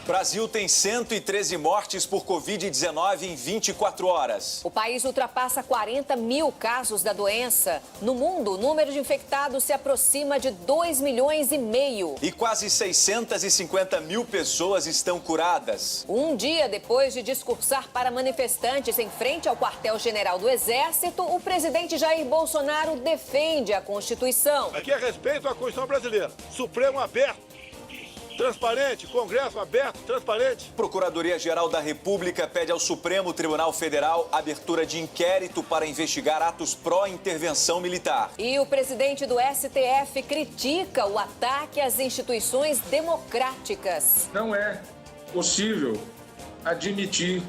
Brasil tem 113 mortes por Covid-19 em 24 horas. O país ultrapassa 40 mil casos da doença. No mundo, o número de infectados se aproxima de 2,5 milhões. E quase 650 mil pessoas estão curadas. Um dia depois de discursar para manifestantes em frente ao quartel-general do Exército, o presidente Jair Bolsonaro defende a Constituição. Aqui é respeito à Constituição brasileira. Supremo aberto. Transparente, Congresso aberto, transparente. Procuradoria-Geral da República pede ao Supremo Tribunal Federal abertura de inquérito para investigar atos pró-intervenção militar. E o presidente do STF critica o ataque às instituições democráticas. Não é possível admitir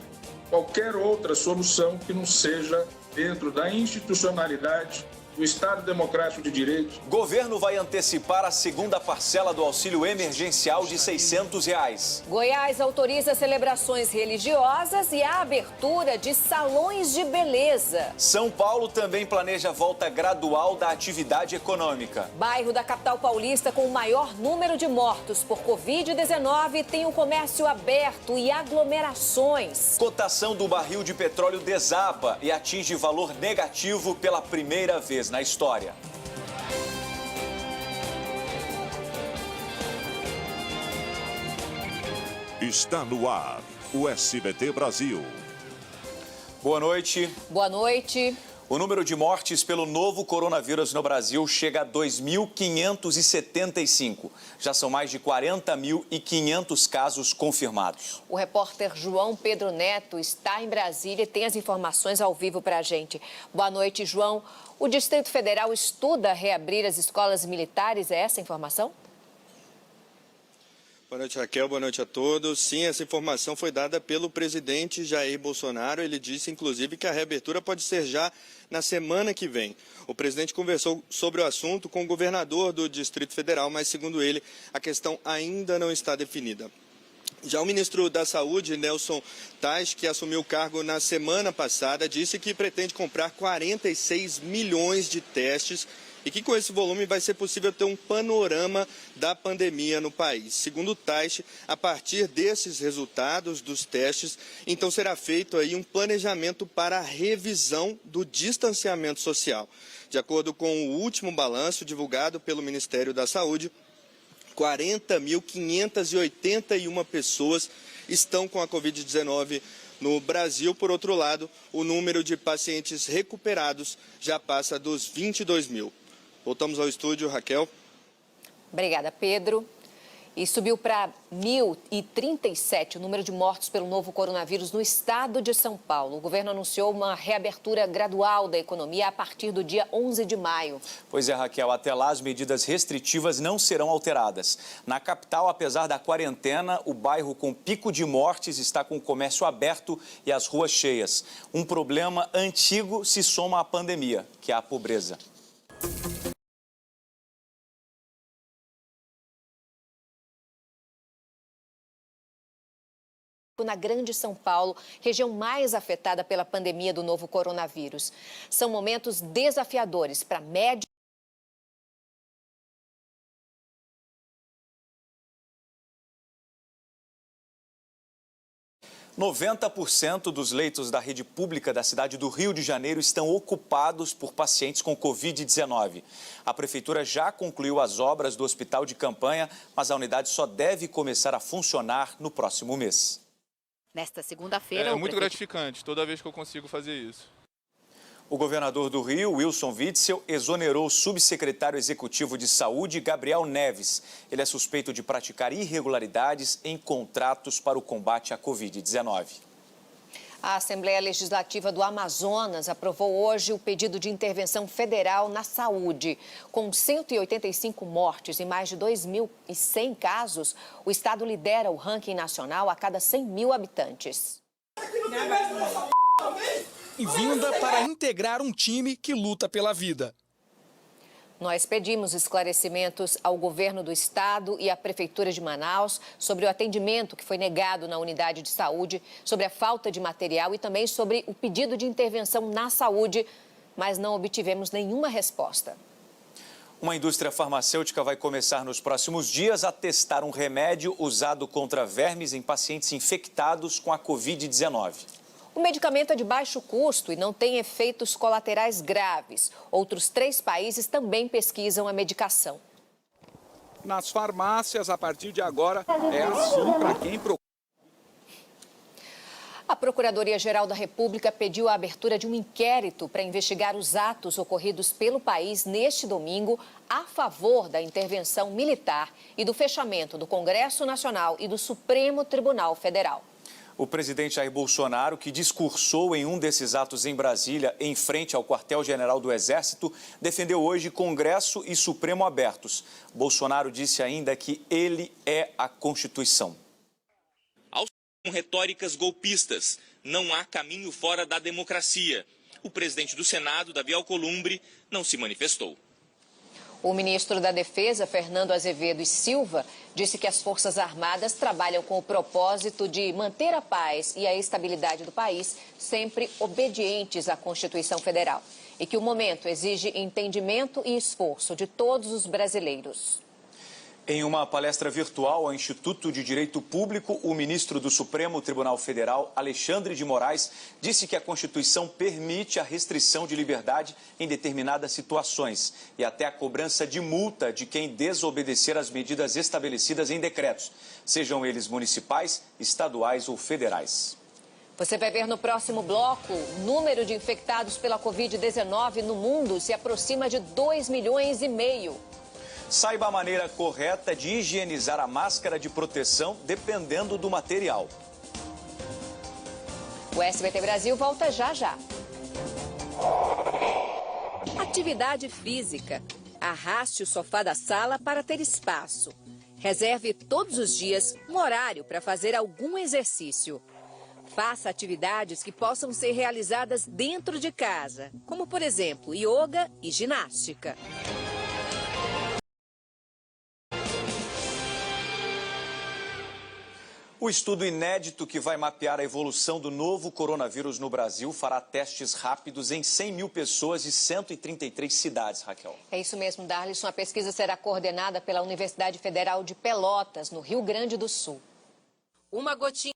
qualquer outra solução que não seja dentro da institucionalidade do Estado Democrático de Direito. Governo vai antecipar a segunda parcela do auxílio emergencial de R$ 600. Goiás autoriza celebrações religiosas e a abertura de salões de beleza. São Paulo também planeja a volta gradual da atividade econômica. Bairro da capital paulista com o maior número de mortos por Covid-19 tem o comércio aberto e aglomerações. Cotação do barril de petróleo desaba e atinge valor negativo pela primeira vez na história. Está no ar o SBT Brasil. Boa noite. Boa noite. O número de mortes pelo novo coronavírus no Brasil chega a 2.575. Já são mais de 40.500 casos confirmados. O repórter João Pedro Neto está em Brasília e tem as informações ao vivo para a gente. Boa noite, João. O Distrito Federal estuda reabrir as escolas militares, é essa a informação? Boa noite, Raquel. Boa noite a todos. Sim, essa informação foi dada pelo presidente Jair Bolsonaro. Ele disse, inclusive, que a reabertura pode ser já na semana que vem. O presidente conversou sobre o assunto com o governador do Distrito Federal, mas, segundo ele, a questão ainda não está definida. Já o ministro da Saúde, Nelson Tais, que assumiu o cargo na semana passada, disse que pretende comprar 46 milhões de testes e que com esse volume vai ser possível ter um panorama da pandemia no país. Segundo Tais, a partir desses resultados dos testes, então será feito aí um planejamento para a revisão do distanciamento social. De acordo com o último balanço divulgado pelo Ministério da Saúde, 40.581 pessoas estão com a Covid-19 no Brasil. Por outro lado, o número de pacientes recuperados já passa dos 22 mil. Voltamos ao estúdio, Raquel. Obrigada, Pedro. E subiu para 1.037 o número de mortos pelo novo coronavírus no estado de São Paulo. O governo anunciou uma reabertura gradual da economia a partir do dia 11 de maio. Pois é, Raquel, até lá as medidas restritivas não serão alteradas. Na capital, apesar da quarentena, o bairro com pico de mortes está com o comércio aberto e as ruas cheias. Um problema antigo se soma à pandemia, que é a pobreza. Na Grande São Paulo, região mais afetada pela pandemia do novo coronavírus. São momentos desafiadores para médicos. 90% dos leitos da rede pública da cidade do Rio de Janeiro estão ocupados por pacientes com Covid-19. A prefeitura já concluiu as obras do hospital de campanha, mas a unidade só deve começar a funcionar no próximo mês. Nesta segunda-feira... É muito gratificante toda vez que eu consigo fazer isso. O governador do Rio, Wilson Witzel, exonerou o subsecretário executivo de Saúde, Gabriel Neves. Ele é suspeito de praticar irregularidades em contratos para o combate à Covid-19. A Assembleia Legislativa do Amazonas aprovou hoje o pedido de intervenção federal na saúde. Com 185 mortes e mais de 2.100 casos, o estado lidera o ranking nacional a cada 100 mil habitantes. E vinda para integrar um time que luta pela vida. Nós pedimos esclarecimentos ao governo do estado e à prefeitura de Manaus sobre o atendimento que foi negado na unidade de saúde, sobre a falta de material e também sobre o pedido de intervenção na saúde, mas não obtivemos nenhuma resposta. Uma indústria farmacêutica vai começar nos próximos dias a testar um remédio usado contra vermes em pacientes infectados com a Covid-19. O medicamento é de baixo custo e não tem efeitos colaterais graves. Outros 3 países também pesquisam a medicação. Nas farmácias, a partir de agora, é assim para quem procura. A Procuradoria-Geral da República pediu a abertura de um inquérito para investigar os atos ocorridos pelo país neste domingo a favor da intervenção militar e do fechamento do Congresso Nacional e do Supremo Tribunal Federal. O presidente Jair Bolsonaro, que discursou em um desses atos em Brasília, em frente ao quartel-general do Exército, defendeu hoje Congresso e Supremo abertos. Bolsonaro disse ainda que ele é a Constituição. Com retóricas golpistas, não há caminho fora da democracia. O presidente do Senado, Davi Alcolumbre, não se manifestou. O ministro da Defesa, Fernando Azevedo e Silva, disse que as Forças Armadas trabalham com o propósito de manter a paz e a estabilidade do país, sempre obedientes à Constituição Federal. E que o momento exige entendimento e esforço de todos os brasileiros. Em uma palestra virtual ao Instituto de Direito Público, o ministro do Supremo Tribunal Federal, Alexandre de Moraes, disse que a Constituição permite a restrição de liberdade em determinadas situações e até a cobrança de multa de quem desobedecer às medidas estabelecidas em decretos, sejam eles municipais, estaduais ou federais. Você vai ver no próximo bloco, o número de infectados pela Covid-19 no mundo se aproxima de 2,5 milhões. Saiba a maneira correta de higienizar a máscara de proteção dependendo do material. O SBT Brasil volta já já. Atividade física. Arraste o sofá da sala para ter espaço. Reserve todos os dias um horário para fazer algum exercício. Faça atividades que possam ser realizadas dentro de casa, como, por exemplo, yoga e ginástica. O estudo inédito que vai mapear a evolução do novo coronavírus no Brasil fará testes rápidos em 100 mil pessoas de 133 cidades, Raquel. É isso mesmo, Darlison. A pesquisa será coordenada pela Universidade Federal de Pelotas, no Rio Grande do Sul. Uma gotinha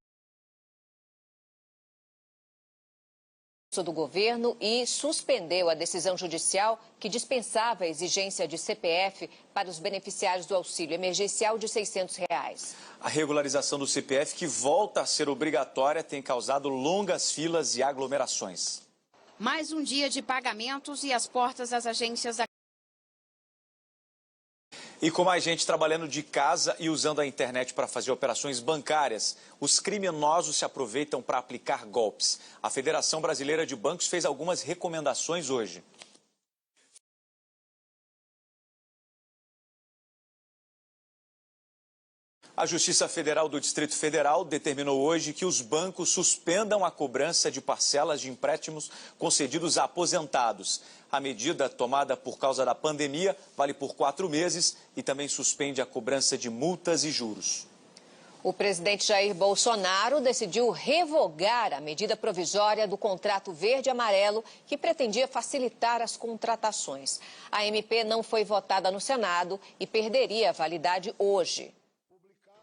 do governo e suspendeu a decisão judicial que dispensava a exigência de CPF para os beneficiários do auxílio emergencial de R$ 600. A regularização do CPF, que volta a ser obrigatória, tem causado longas filas e aglomerações. Mais um dia de pagamentos e as portas das agências da... E com mais gente trabalhando de casa e usando a internet para fazer operações bancárias, os criminosos se aproveitam para aplicar golpes. A Federação Brasileira de Bancos fez algumas recomendações hoje. A Justiça Federal do Distrito Federal determinou hoje que os bancos suspendam a cobrança de parcelas de empréstimos concedidos a aposentados. A medida, tomada por causa da pandemia, vale por 4 meses e também suspende a cobrança de multas e juros. O presidente Jair Bolsonaro decidiu revogar a medida provisória do contrato verde-amarelo que pretendia facilitar as contratações. A MP não foi votada no Senado e perderia a validade hoje.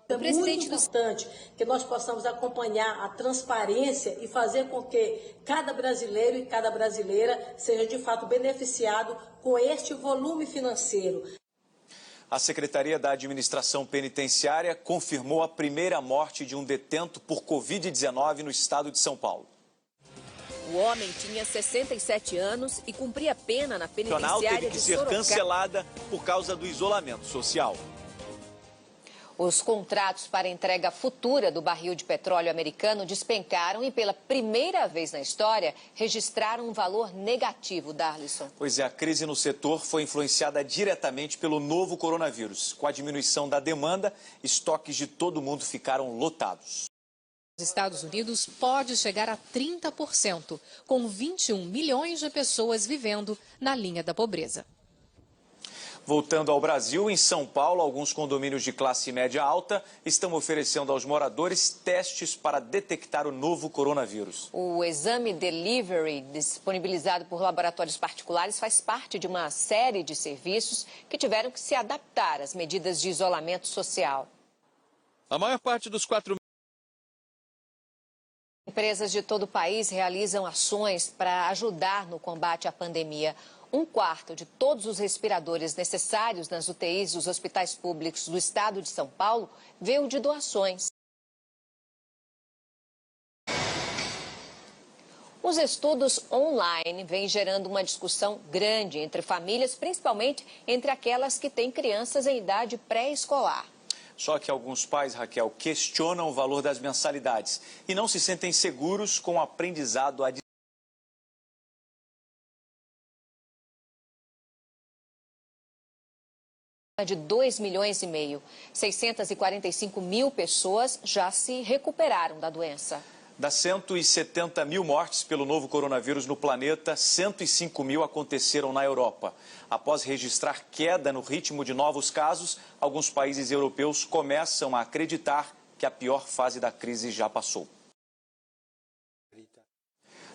É muito importante que nós possamos acompanhar a transparência e fazer com que cada brasileiro e cada brasileira seja de fato beneficiado com este volume financeiro. A Secretaria da Administração Penitenciária confirmou a primeira morte de um detento por Covid-19 no estado de São Paulo. O homem tinha 67 anos e cumpria pena na penitenciária teve que de ser Sorocaba. cancelada por causa do isolamento social. Os contratos para entrega futura do barril de petróleo americano despencaram e, pela primeira vez na história, registraram um valor negativo, Darlison. Pois é, a crise no setor foi influenciada diretamente pelo novo coronavírus. Com a diminuição da demanda, estoques de todo mundo ficaram lotados. Nos Estados Unidos pode chegar a 30%, com 21 milhões de pessoas vivendo na linha da pobreza. Voltando ao Brasil, em São Paulo, alguns condomínios de classe média alta estão oferecendo aos moradores testes para detectar o novo coronavírus. O exame Delivery, disponibilizado por laboratórios particulares, faz parte de uma série de serviços que tiveram que se adaptar às medidas de isolamento social. A maior parte dos 4 Empresas de todo o país realizam ações para ajudar no combate à pandemia. 1/4 de todos os respiradores necessários nas UTIs dos hospitais públicos do estado de São Paulo veio de doações. Os estudos online vêm gerando uma discussão grande entre famílias, principalmente entre aquelas que têm crianças em idade pré-escolar. Só que alguns pais, Raquel, questionam o valor das mensalidades e não se sentem seguros com o aprendizado à distância. De 2,5 milhões, 645 mil pessoas já se recuperaram da doença. Das 170 mil mortes pelo novo coronavírus no planeta, 105 mil aconteceram na Europa. Após registrar queda no ritmo de novos casos, alguns países europeus começam a acreditar que a pior fase da crise já passou.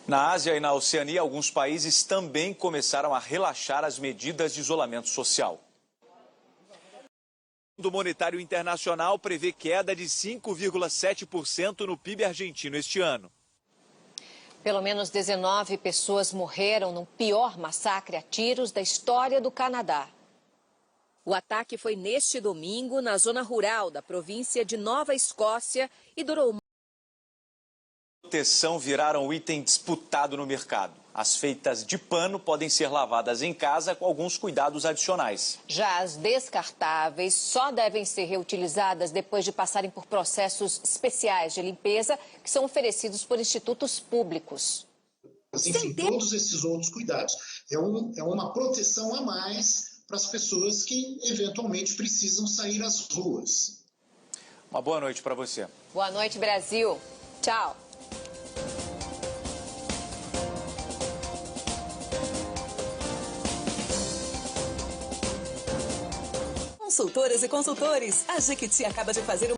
Na Ásia e na Oceania, alguns países também começaram a relaxar as medidas de isolamento social. O Fundo Monetário Internacional prevê queda de 5,7% no PIB argentino este ano. Pelo menos 19 pessoas morreram no pior massacre a tiros da história do Canadá. O ataque foi neste domingo na zona rural da província de Nova Escócia e durou. Proteção viraram um item disputado no mercado. As feitas de pano podem ser lavadas em casa com alguns cuidados adicionais. Já as descartáveis só devem ser reutilizadas depois de passarem por processos especiais de limpeza que são oferecidos por institutos públicos. Enfim, todos esses outros cuidados. É uma proteção a mais para as pessoas que eventualmente precisam sair às ruas. Uma boa noite para você. Boa noite, Brasil. Tchau. Consultoras e consultores, a Jequiti acaba de fazer